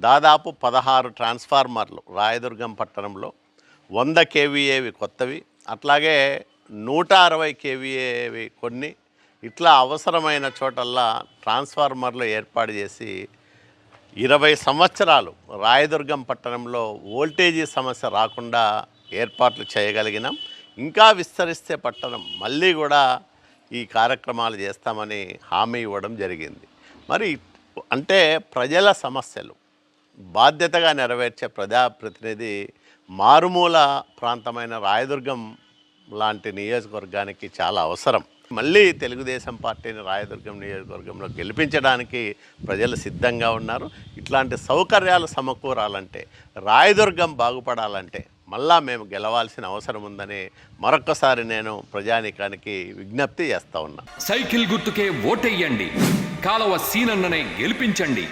దాదాపు 16 ట్రాన్స్ఫార్మర్లు రాయదుర్గం పట్టణంలో 100 కేవీఏవి కొత్తవి, అట్లాగే 160 కేవీఏవి కొన్ని, ఇట్లా అవసరమైన చోటల్లా ట్రాన్స్ఫార్మర్లు ఏర్పాటు చేసి 20 సంవత్సరాలు రాయదుర్గం పట్టణంలో వోల్టేజీ సమస్య రాకుండా ఏర్పాట్లు చేయగలిగినాం. ఇంకా విస్తరిస్తే పట్టణం మళ్ళీ కూడా ఈ కార్యక్రమాలు చేస్తామని హామీ ఇవ్వడం జరిగింది. మరి అంటే ప్రజల సమస్యలు బాధ్యతగా నెరవేర్చే ప్రజాప్రతినిధి మారుమూల ప్రాంతమైన రాయదుర్గం లాంటి నియోజకవర్గానికి చాలా అవసరం. మళ్ళీ తెలుగుదేశం పార్టీని రాయదుర్గం నియోజకవర్గంలో గెలిపించడానికి ప్రజలు సిద్ధంగా ఉన్నారు. ఇట్లాంటి సౌకర్యాలు సమకూరాలంటే, రాయదుర్గం బాగుపడాలంటే మళ్ళా మేము గెలవాల్సిన అవసరం ఉందని మరొక్కసారి నేను ప్రజానీకానికి విజ్ఞప్తి చేస్తూ ఉన్నాను. సైకిల్ గుర్తుకే ఓటెయ్యండి, కాలువ సీనన్ననే గెలిపించండి.